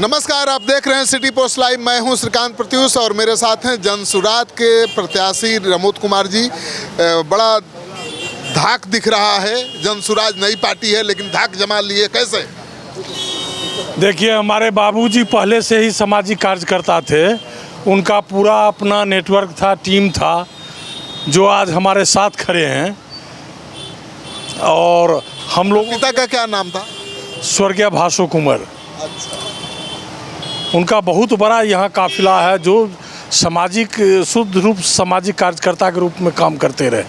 नमस्कार, आप देख रहे हैं सिटी पोस्ट लाइव। मैं हूं श्रीकांत प्रत्युष और मेरे साथ हैं जनसुराज के प्रत्याशी रमोद कुमार जी। बड़ा धाक दिख रहा है। जनसुराज नई पार्टी है लेकिन धाक जमा लिए कैसे? देखिए, हमारे बाबूजी पहले से ही सामाजिक कार्यकर्ता थे। उनका पूरा अपना नेटवर्क था, टीम था, जो आज हमारे साथ खड़े हैं। और हम लोग पिता का क्या नाम था? स्वर्गीय भासो कुंवर। उनका बहुत बड़ा यहाँ काफिला है जो सामाजिक शुद्ध रूप सामाजिक कार्यकर्ता के रूप में काम करते रहे।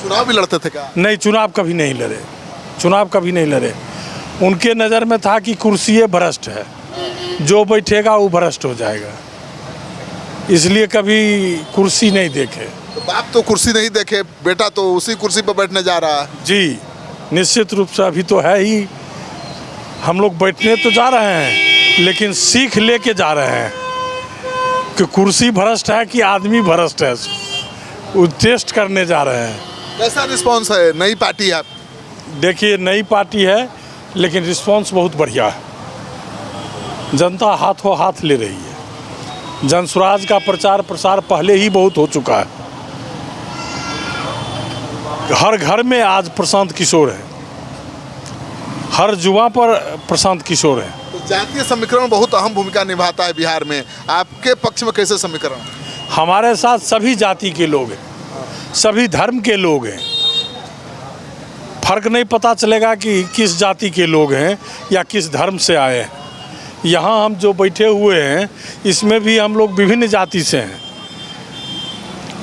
चुनाव भी लड़ते थे क्या? नहीं, चुनाव कभी नहीं लड़े। चुनाव कभी नहीं लड़े। उनके नज़र में था कि कुर्सी भ्रष्ट है, जो बैठेगा वो भ्रष्ट हो जाएगा, इसलिए कभी कुर्सी नहीं देखे। तो बाप तो कुर्सी नहीं देखे, बेटा तो उसी कुर्सी पर बैठने जा रहा है। जी, निश्चित रूप से अभी तो है ही। हम लोग बैठने तो जा रहे हैं लेकिन सीख लेके जा रहे हैं कि कुर्सी भ्रष्ट है कि आदमी भ्रष्ट है, वो टेस्ट करने जा रहे हैं। कैसा रिस्पॉन्स है? नई पार्टी है। देखिए, नई पार्टी है लेकिन रिस्पॉन्स बहुत बढ़िया है। जनता हाथों हाथ ले रही है। जनसुराज का प्रचार प्रसार पहले ही बहुत हो चुका है। हर घर में आज प्रशांत किशोर है, हर जुआ पर प्रशांत किशोर है। तो जातीय समीकरण बहुत अहम भूमिका निभाता है बिहार में। आपके पक्ष में कैसे समीकरण? हमारे साथ सभी जाति के लोग हैं, सभी धर्म के लोग हैं। फर्क नहीं पता चलेगा कि किस जाति के लोग हैं या किस धर्म से आए हैं। यहाँ हम जो बैठे हुए हैं इसमें भी हम लोग विभिन्न जाति से हैं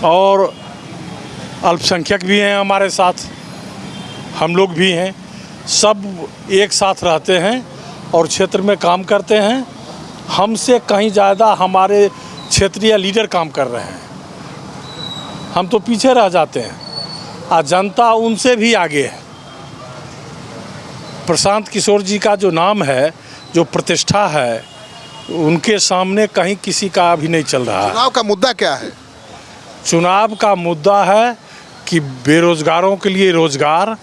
और अल्पसंख्यक भी हैं हमारे साथ, हम लोग भी हैं। सब एक साथ रहते हैं और क्षेत्र में काम करते हैं। हमसे कहीं ज़्यादा हमारे क्षेत्रीय लीडर काम कर रहे हैं, हम तो पीछे रह जाते हैं और जनता उनसे भी आगे है। प्रशांत किशोर जी का जो नाम है, जो प्रतिष्ठा है, उनके सामने कहीं किसी का अभी नहीं चल रहा है। चुनाव का मुद्दा क्या है? चुनाव का मुद्दा है कि बेरोजगारों के लिए रोजगार,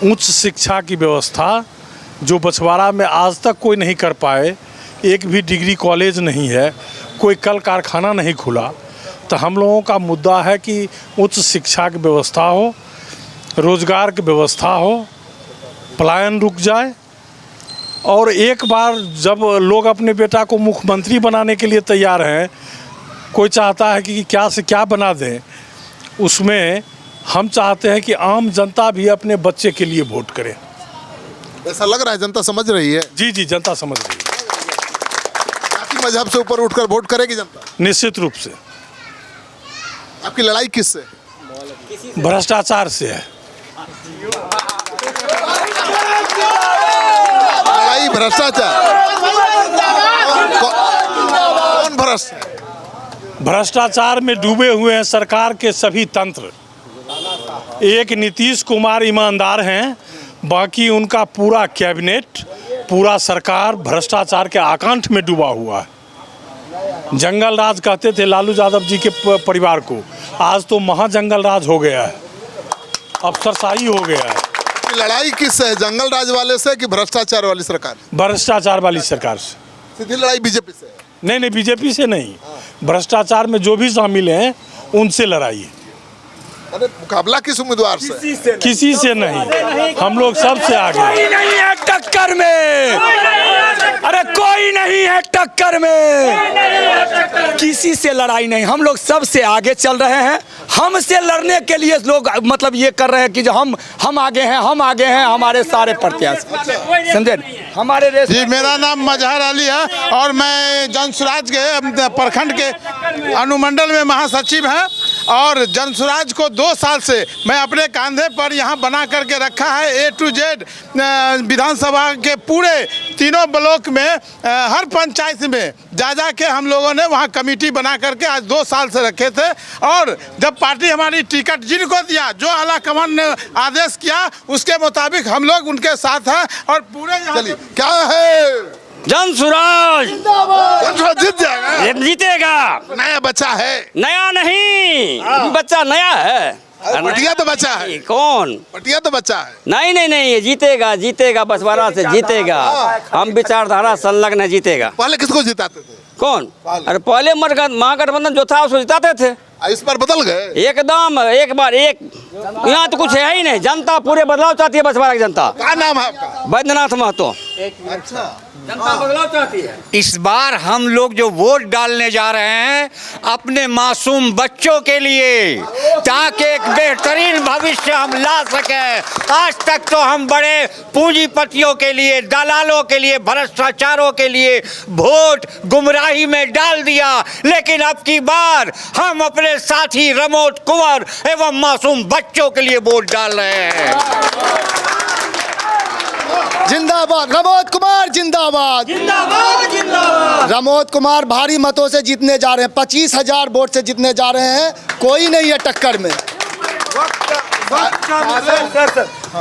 उच्च शिक्षा की व्यवस्था, जो बछवाड़ा में आज तक कोई नहीं कर पाए। एक भी डिग्री कॉलेज नहीं है, कोई कल कारखाना नहीं खुला। तो हम लोगों का मुद्दा है कि उच्च शिक्षा की व्यवस्था हो, रोजगार की व्यवस्था हो, पलायन रुक जाए। और एक बार जब लोग अपने बेटा को मुख्यमंत्री बनाने के लिए तैयार हैं, कोई चाहता है कि क्या से क्या बना दें, उसमें हम चाहते हैं कि आम जनता भी अपने बच्चे के लिए वोट करे। ऐसा लग रहा है जनता समझ रही है। जी जी, जनता समझ रही है। जाति मजहब से ऊपर उठकर वोट करेगी जनता? निश्चित रूप से। आपकी लड़ाई किससे? भ्रष्टाचार से है। लड़ाई भ्रष्टाचार? कौन भ्रष्ट है? भ्रष्टाचार में डूबे हुए हैं सरकार के सभी तंत्र। एक नीतीश कुमार ईमानदार हैं, बाकी उनका पूरा कैबिनेट, पूरा सरकार भ्रष्टाचार के आकांठ में डूबा हुआ है। जंगल राज कहते थे लालू यादव जी के परिवार को, आज तो महाजंगल राज हो गया है, अफसरशाही हो गया है। लड़ाई किससे है? जंगल राज वाले से कि भ्रष्टाचार वाली सरकार? भ्रष्टाचार वाली सरकार से। सीधी लड़ाई बीजेपी से? नहीं, बीजेपी से नहीं। भ्रष्टाचार में जो भी शामिल हैं उनसे लड़ाई है। अरे मुकाबला किस उम्मीदवार से? किसी से नहीं, हम लोग सबसे आगे। कोई नहीं है टक्कर में, अरे कोई नहीं है टक्कर में, किसी से लड़ाई नहीं। हम लोग सबसे आगे चल रहे हैं। हमसे लड़ने के लिए लोग मतलब ये कर रहे हैं कि जो हम आगे हैं, हम आगे हैं, हमारे सारे प्रत्याशी, समझे? हमारे रेस। जी, मेरा नाम मजहर अली है और मैं जनसुराज के प्रखंड के अनुमंडल में महासचिव हैं। और जनसुराज को 2 साल से मैं अपने कंधे पर यहाँ बना करके रखा है। A to Z विधानसभा के पूरे तीनों ब्लॉक में हर पंचायत में जा के हम लोगों ने वहाँ कमेटी बना करके आज 2 साल से रखे थे। और जब पार्टी हमारी टिकट जिनको दिया, जो आला कमान ने आदेश किया, उसके मुताबिक हम लोग उनके साथ हैं। और पूरे चलिए, क्या है? जनसुराज जीत जाएगा, जीतेगा। नया बच्चा है। नया नहीं, बच्चा नया है। पटिया तो बचा है, कौन? पटिया तो बचा है। नहीं नहीं नहीं, ये जीतेगा, जीतेगा, बछवाड़ा से जीतेगा। हम विचारधारा संलग्न है, जीतेगा। पहले किसको जिताते थे? कौन? अरे पहले महागठबंधन जो था उसको जिताते थे। इस बार बदल गए एकदम एक बार एक, यहाँ तो कुछ है ही नहीं। जनता पूरे बदलाव चाहती है, बछवाड़ा की जनता। क्या नाम है आपका? बैद्यनाथ महतो। अच्छा, जनता बदलाव चाहती है। इस बार हम लोग जो वोट डालने जा रहे हैं अपने मासूम बच्चों के लिए, ताकि एक बेहतरीन भविष्य हम ला सकें। आज तक तो हम बड़े पूंजीपतियों के लिए, दलालों के लिए, भ्रष्टाचारों के लिए वोट गुमराही में डाल दिया, लेकिन अब की बार हम अपने साथी रमोद कुंवर एवं मासूम बच्चों के लिए वोट डाल रहे हैं। जिंदाबाद रमोद कुमार, जिंदाबाद जिंदाबाद जिंदाबाद। रमोद कुमार भारी मतों से जीतने जा रहे हैं, 25,000 वोट से जीतने जा रहे हैं। कोई नहीं है टक्कर में।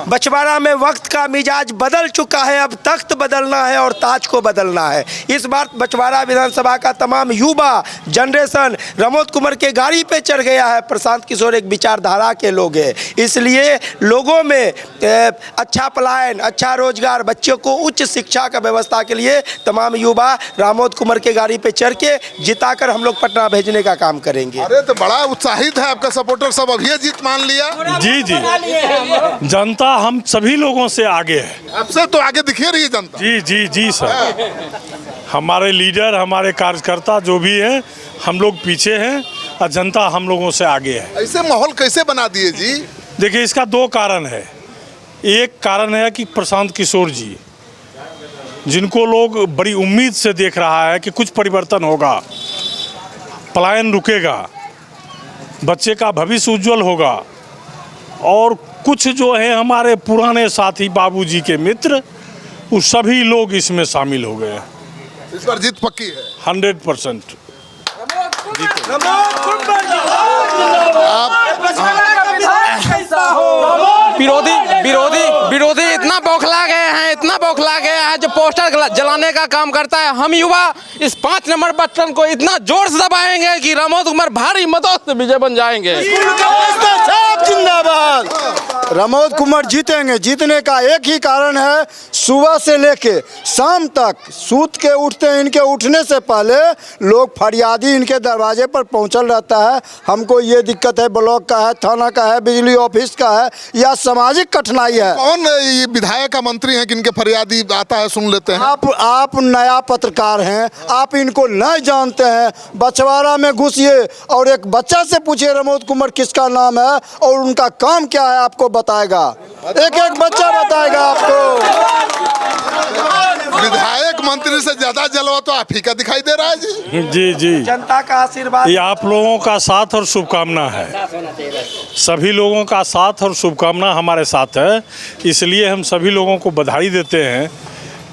बछवाड़ा में वक्त का मिजाज बदल चुका है। अब तख्त बदलना है और ताज को बदलना है। इस बार बछवाड़ा विधानसभा का तमाम युवा जनरेशन रमोद कुमार के गाड़ी पे चढ़ गया है। प्रशांत किशोर एक विचारधारा के लोग हैं, इसलिए लोगों में अच्छा पलायन, अच्छा रोजगार, बच्चों को उच्च शिक्षा का व्यवस्था के लिए तमाम युवा रमोद कुमार के गाड़ी पे चढ़ के जिताकर हम लोग पटना भेजने का काम करेंगे। अरे तो बड़ा उत्साहित है आपका सपोर्टर सब, अभी जीत मान लिया। जी जी, जनता हम सभी लोगों से आगे है। आपसे तो आगे दिखे रही है जनता। जी जी जी सर, हमारे लीडर, हमारे कार्यकर्ता जो भी हैं, हम लोग पीछे हैं और जनता हम लोगों से आगे है। ऐसे माहौल कैसे बना दिए जी? देखिए, इसका दो कारण है। एक कारण है कि प्रशांत किशोर जी, जिनको लोग बड़ी उम्मीद से देख रहा है कि कुछ परिवर्तन होगा, पलायन रुकेगा, बच्चे का भविष्य उज्जवल होगा, और कुछ जो है हमारे पुराने साथी बाबूजी के मित्र, वो सभी लोग इसमें शामिल हो गए। इस बार जीत पक्की है 100%। विरोधी विरोधी विरोधी इतना बौखला गए हैं, इतना बौखला गया है, जो पोस्टर जलाने का काम करता है। हम युवा इस 5 नंबर बटन को इतना जोर से दबाएंगे कि रमोद कुमार भारी मतों से विजय बन जाएंगे। जिंदाबाद। रमोद कुमार जीतेंगे। जीतने का एक ही कारण है, सुबह से लेके शाम तक सूत के उठते हैं, इनके उठने से पहले लोग फरियादी इनके दरवाजे पर पहुंचल रहता है। हमको ये दिक्कत है, ब्लॉक का है, थाना का है, बिजली ऑफिस का है, या सामाजिक कठिनाई है। कौन ये विधायक का मंत्री हैं किनके फरियादी आता है, सुन लेते हैं? आप नया पत्रकार हैं, आप इनको नहीं जानते हैं। बछवाड़ा में घुसिए और एक बच्चा से पूछिए रमोद कुमार किसका नाम है और उनका काम क्या है, आपको बताएगा। एक एक बच्चा बताएगा आपको। विधायक मंत्री से ज्यादा जलवा तो आप ही का दिखाई दे रहा है जी। जी जी, जनता का आशीर्वाद, ये आप लोगों का साथ और शुभकामना है। सभी लोगों का साथ और शुभकामना हमारे साथ है, इसलिए हम सभी लोगों को बधाई देते हैं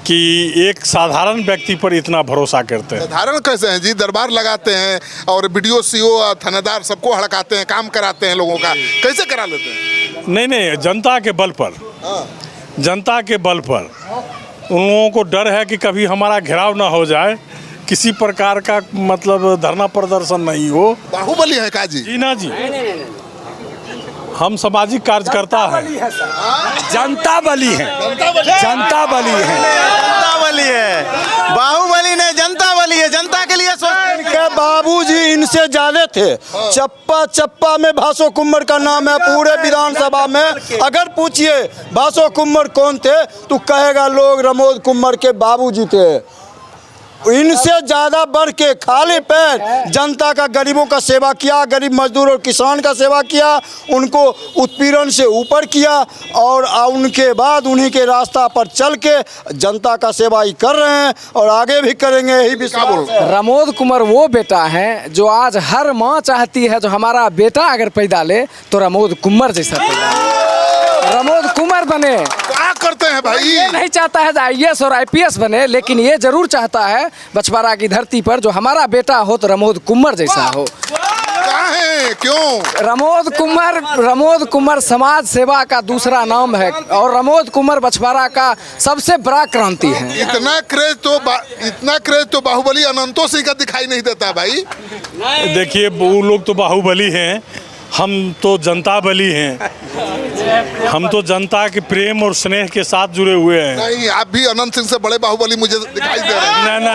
कि एक साधारण व्यक्ति पर इतना भरोसा करते हैं। साधारण कैसे हैं जी? दरबार लगाते हैं और बीडीओ, सीओ, थानेदार सबको हड़काते हैं, काम कराते हैं लोगों का, कैसे करा लेते हैं? नहीं नहीं, जनता के बल पर, जनता के बल पर। उन लोगों को डर है कि कभी हमारा घेराव ना हो जाए, किसी प्रकार का मतलब धरना प्रदर्शन नहीं हो। बाहुबली है का जी? जी ना जी, हम सामाजिक कार्यकर्ता हैं। जनता बली है, जनता बली है, जनता बली है, बाहुबली नहीं, जनता बली है। जनता के लिए सोचते। बाबूजी इनसे ज्यादा थे। चप्पा चप्पा में भासो कुमार का नाम है पूरे विधानसभा में। अगर पूछिए भासो कुमार कौन थे तो कहेगा लोग रमोद कुमार के बाबूजी थे। इनसे ज्यादा बढ़ के खाली पैर जनता का, गरीबों का सेवा किया, गरीब मजदूर और किसान का सेवा किया, उनको उत्पीड़न से ऊपर किया, और उनके बाद उन्हीं के रास्ता पर चल के जनता का सेवा ही कर रहे हैं और आगे भी करेंगे, यही विश्वास। रमोद कुमार वो बेटा है जो आज हर माँ चाहती है जो हमारा बेटा अगर पैदा ले तो रमोद कुमार जैसा पैदा ले। रमोद कुमार बने, क्या करते हैं भाई? ये नहीं चाहता है IAS और IPS बने, लेकिन ये जरूर चाहता है बछवाड़ा की धरती पर जो हमारा बेटा हो तो रमोद कुमार जैसा हो। है, क्यों? रमोद कुमार समाज सेवा का दूसरा नाम है, और रमोद कुमार बछवाड़ा का सबसे बड़ा क्रांति है। इतना क्रेज तो बाहुबली अनंतों सिंह का दिखाई नहीं देता भाई। देखिए, वो लोग तो बाहुबली हैं, हम तो जनता बली हैं, हम तो जनता के प्रेम और स्नेह के साथ जुड़े हुए हैं। नहीं, आप भी अनंत सिंह से बड़े बाहुबली मुझे दिखाई दे रहे हैं। ना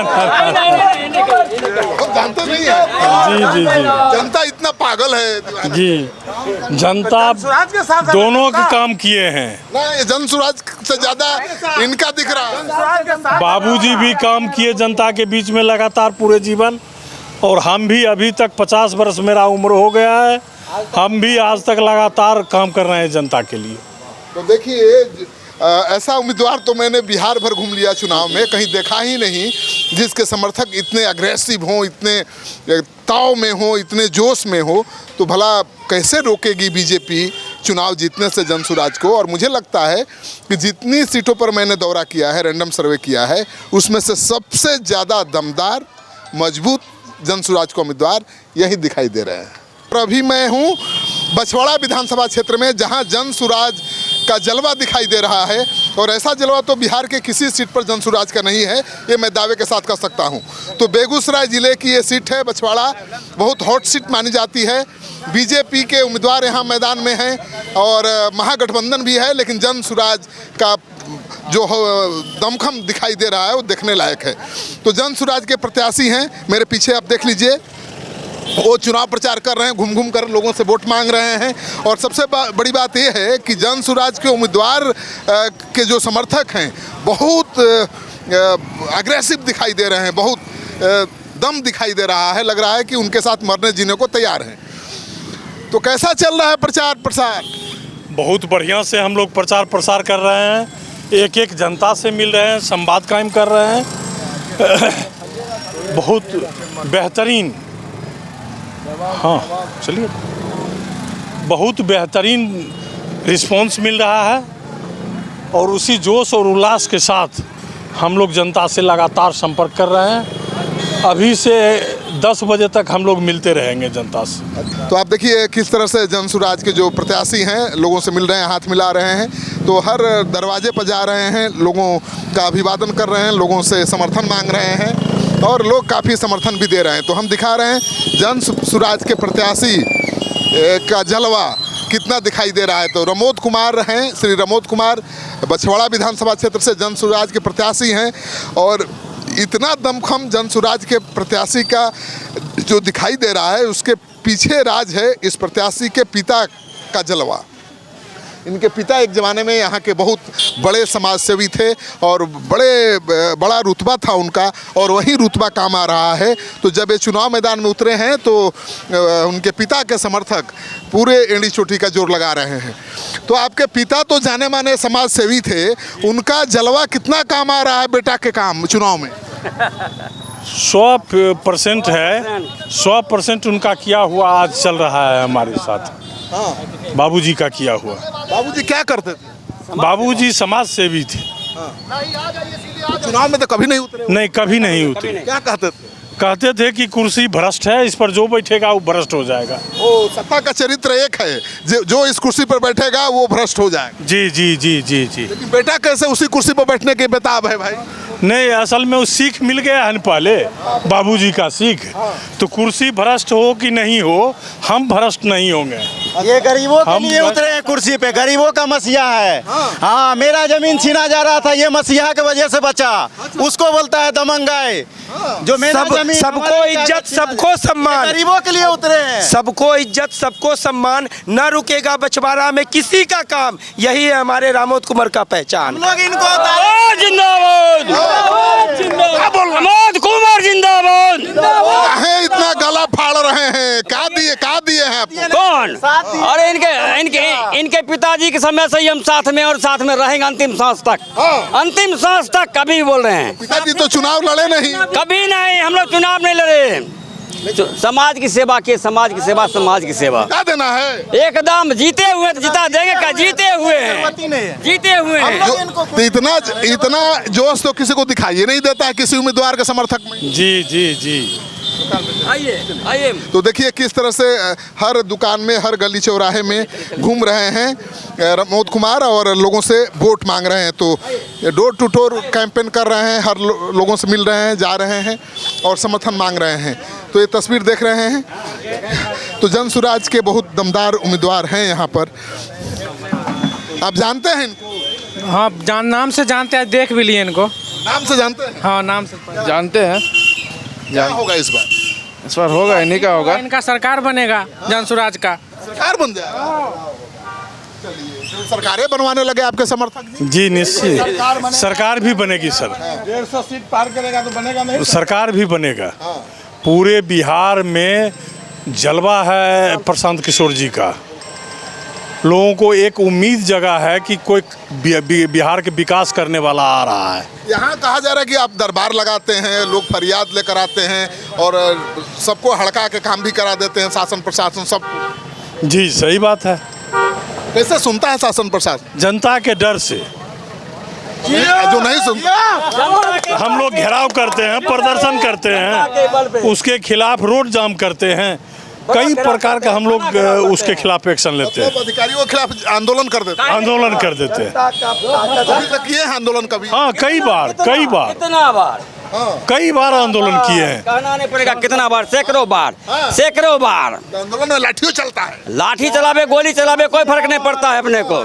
हम जानते नहीं है। जी जी जी जनता इतना पागल है जी, जनता दोनों के काम किए हैं। ना, ये जन सुराज से ज्यादा इनका दिख रहा है। बाबूजी भी काम किए जनता के बीच में लगातार पूरे जीवन, और हम भी अभी तक 50 वर्ष मेरा उम्र हो गया है, हम भी आज तक लगातार काम कर रहे हैं जनता के लिए। तो देखिए, ऐसा उम्मीदवार तो मैंने बिहार भर घूम लिया चुनाव में, कहीं देखा ही नहीं जिसके समर्थक इतने अग्रेसिव हों, इतने ताव में हो, इतने जोश में हो। तो भला कैसे रोकेगी बीजेपी चुनाव जीतने से जन सुराज को। और मुझे लगता है कि जितनी सीटों पर मैंने दौरा किया है, रैंडम सर्वे किया है, उसमें से सबसे ज़्यादा दमदार मजबूत जन सुराज को उम्मीदवार यही दिखाई दे रहे हैं। और अभी मैं हूँ बछवाड़ा विधानसभा क्षेत्र में, जहाँ जन सुराज का जलवा दिखाई दे रहा है। और ऐसा जलवा तो बिहार के किसी सीट पर जन सुराज का नहीं है, ये मैं दावे के साथ कह सकता हूँ। तो बेगूसराय ज़िले की ये सीट है बछवाड़ा, बहुत हॉट सीट मानी जाती है। बीजेपी के उम्मीदवार यहाँ मैदान में हैं और महागठबंधन भी है, लेकिन जन सुराज का जो दमखम दिखाई दे रहा है वो देखने लायक है। तो जन सुराज के प्रत्याशी हैं मेरे पीछे, आप देख लीजिए, वो चुनाव प्रचार कर रहे हैं, घूम घूम कर लोगों से वोट मांग रहे हैं। और सबसे बड़ी बात यह है कि जन सुराज के उम्मीदवार के जो समर्थक हैं बहुत अग्रेसिव दिखाई दे रहे हैं, बहुत दम दिखाई दे रहा है, लग रहा है कि उनके साथ मरने जीने को तैयार हैं। तो कैसा चल रहा है प्रचार प्रसार? बहुत बढ़िया से हम लोग प्रचार प्रसार कर रहे हैं, एक एक जनता से मिल रहे हैं, संवाद कायम कर रहे हैं। बहुत बेहतरीन, हाँ चलिए, बहुत बेहतरीन रिस्पांस मिल रहा है। और उसी जोश और उल्लास के साथ हम लोग जनता से लगातार संपर्क कर रहे हैं। अभी से 10 बजे तक हम लोग मिलते रहेंगे जनता से। तो आप देखिए किस तरह से जन सुराज के जो प्रत्याशी हैं लोगों से मिल रहे हैं, हाथ मिला रहे हैं। तो हर दरवाजे पर जा रहे हैं, लोगों का अभिवादन कर रहे हैं, लोगों से समर्थन मांग रहे हैं और लोग काफ़ी समर्थन भी दे रहे हैं। तो हम दिखा रहे हैं जन सुराज के प्रत्याशी का जलवा कितना दिखाई दे रहा है। तो रमोद कुमार हैं, श्री रमोद कुमार बछवाड़ा विधानसभा क्षेत्र से जन सुराज के प्रत्याशी हैं। और इतना दमखम जन सुराज के प्रत्याशी का जो दिखाई दे रहा है, उसके पीछे राज है इस प्रत्याशी के पिता का जलवा। इनके पिता एक ज़माने में यहाँ के बहुत बड़े समाजसेवी थे और बड़ा रुतबा था उनका, और वही रुतबा काम आ रहा है। तो जब ये चुनाव मैदान में उतरे हैं तो उनके पिता के समर्थक पूरे एड़ी चोटी का जोर लगा रहे हैं। तो आपके पिता तो जाने माने समाजसेवी थे, उनका जलवा कितना काम आ रहा है बेटा के काम चुनाव में? 100% है, 100% उनका किया हुआ आज चल रहा है हमारे साथ। हाँ, बाबूजी का किया हुआ। बाबूजी क्या करते थे? बाबूजी समाज सेवी थे। चुनाव में तो कभी नहीं उतरे? नहीं, कभी नहीं उतरे। क्या कहते थे? कहते थे कि कुर्सी भ्रष्ट है, इस पर जो बैठेगा वो भ्रष्ट हो जाएगा। ओ, सत्ता का चरित्र एक है, जो इस कुर्सी पर बैठेगा वो भ्रष्ट हो जाएगा। जी जी जी जी जी। लेकिन बेटा कैसे उसी कुर्सी पर बैठने के बेताब है भाई? नहीं, असल में वो सीख मिल गया है न पहले, बाबूजी का सीख। तो कुर्सी भ्रष्ट हो कि नहीं हो, हम भ्रष्ट नहीं होंगे। ये गरीबों के लिए उतरे हैं कुर्सी पे, गरीबों का मसीहा है। हाँ, मेरा जमीन छीना जा रहा था, ये मसीहा के वजह से बचा। उसको बोलता है दमंगाई। जो मेरा जमीन, सबको इज्जत, सबको सम्मान, गरीबों के लिए उतरे हैं। सबको इज्जत, सबको सम्मान, न रुकेगा बछवाड़ा में किसी का काम। यही है हमारे रामोद कुमार का पहचान। लोग इनको जिंदाबाद, रमोद कुमार जिंदाबाद। काहे इतना गला फाड़ रहे हैं? क्या दिए हैं आपको? कौन? अरे इनके पिताजी के समय से ही हम साथ में और साथ में रहेंगे अंतिम सांस तक। अंतिम सांस तक। कभी बोल रहे हैं पिताजी तो चुनाव लड़े नहीं? कभी नहीं, हम लोग चुनाव नहीं लड़े। समाज की सेवा किए, समाज की सेवा, समाज की सेवा। क्या देना है? एकदम जीते हुए तो जिता देंगे, का जीते हुए हैं, जीते हुए हैं। तो इतना जोश तो किसी को दिखाई नहीं देता है किसी उम्मीदवार के समर्थक में। जी जी जी। आइए आइए। तो देखिए किस तरह से हर दुकान में, हर गली चौराहे में घूम रहे हैं प्रमोद कुमार और लोगों से वोट मांग रहे हैं। तो डोर टू डोर कैंपेन कर रहे हैं, हर लोगों से मिल रहे हैं, जा रहे हैं और समर्थन मांग रहे हैं। तो ये तस्वीर देख रहे हैं। तो जन सुराज के बहुत दमदार उम्मीदवार हैं यहाँ पर। आप जानते हैं इनको? हाँ नाम से जानते हैं, देख भी लिए इनको। नाम से जानते हैं? हाँ नाम से जानते हैं। क्या होगा इस बार होगा, इन्हीं का होगा। इनका सरकार बनेगा, जनसुराज का सरकार बन जाएगा। चलिए, सरकारें बनवाने लगे आपके समर्थक जी निश्चित सरकार भी बनेगी सर। 150 सीट पार करेगा तो बनेगा नहीं? सरकार भी बनेगा। पूरे बिहार में जलवा है प्रशांत किशोर जी का। लोगों को एक उम्मीद जगह है कि कोई बिहार के विकास करने वाला आ रहा है। यहाँ कहा जा रहा है कि आप दरबार लगाते हैं, लोग फरियाद लेकर आते हैं और सबको हड़का के काम भी करा देते हैं, शासन प्रशासन सब। जी सही बात है। कैसे सुनता है शासन प्रशासन? जनता के डर से। जो नहीं सुनता, हम लोग घेराव करते हैं, प्रदर्शन करते हैं, उसके खिलाफ रोड जाम करते हैं, कई प्रकार का हम लोग उसके खिलाफ एक्शन लेते हैं, अधिकारियों के खिलाफ आंदोलन कर देते हैं। आंदोलन कर देते हैं। अभी तक किए हैं आंदोलन कभी? हाँ कई बार कितना बार, कई बार आंदोलन किए हैं। कहना नहीं पड़ेगा कितना बार, सैकड़ों बार, सैकड़ों बार। आंदोलन में लाठियों चलता है। लाठी चलावे, गोली चलावे, कोई फर्क नहीं पड़ता है अपने को।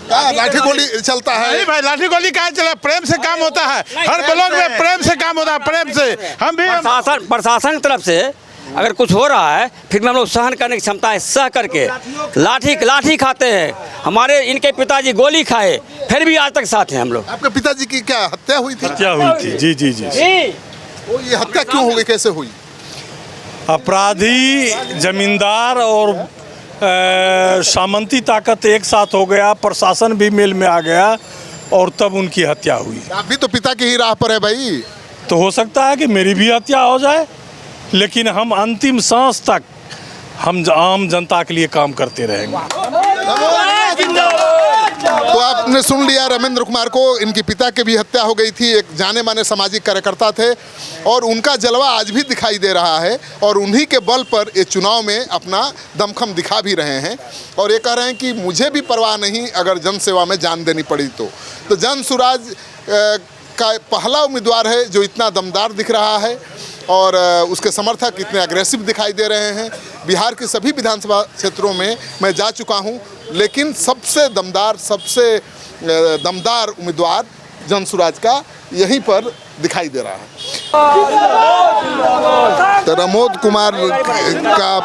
लाठी गोली चलता है? नहीं भाई, लाठी गोली कहाँ चला? प्रेम से काम होता है, हर ब्लॉक में प्रेम से काम होता है, प्रेम से। हम भी प्रशासन की तरफ से अगर कुछ हो रहा है फिर भी हम लोग सहन करने की क्षमता है, सह करके। लाठी खाते हैं, हमारे इनके पिताजी गोली खाए फिर भी आज तक साथ हैं हम लोग। आपके पिताजी की क्या हत्या हुई थी? हत्या हुई थी। जी जी जी। वो ये हत्या क्यों हो गई, कैसे हुई? अपराधी जमींदार और सामंती ताकत एक साथ हो गया, प्रशासन भी मेल में आ गया और तब उनकी हत्या हुई। आप भी तो पिता की ही राह पर है भाई। तो हो सकता है कि मेरी भी हत्या हो जाए, लेकिन हम अंतिम सांस तक हम आम जनता के लिए काम करते रहेंगे। तो आपने सुन लिया रमेंद्र कुमार को, इनकी पिता की भी हत्या हो गई थी। एक जाने माने सामाजिक कार्यकर्ता थे और उनका जलवा आज भी दिखाई दे रहा है और उन्हीं के बल पर ये चुनाव में अपना दमखम दिखा भी रहे हैं और ये कह रहे हैं कि मुझे भी परवाह नहीं अगर जन सेवा में जान देनी पड़ी तो जन सुराज का पहला उम्मीदवार है जो इतना दमदार दिख रहा है और उसके समर्थक इतने अग्रेसिव दिखाई दे रहे हैं। बिहार के सभी विधानसभा क्षेत्रों में मैं जा चुका हूं, लेकिन सबसे दमदार उम्मीदवार जन सुराज का यहीं पर दिखाई दे रहा है। तो प्रमोद कुमार का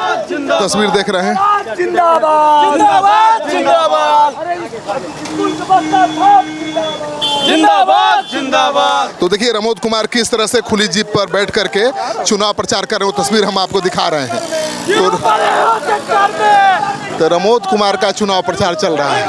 तस्वीर देख रहे हैं। जिंदाबाद जिंदाबाद जिंदाबाद। तो देखिए प्रमोद कुमार किस तरह से खुली जीप पर बैठ करके चुनाव प्रचार कर रहे हैं, वो तस्वीर हम आपको दिखा रहे हैं। तो प्रमोद कुमार का चुनाव प्रचार चल रहा है।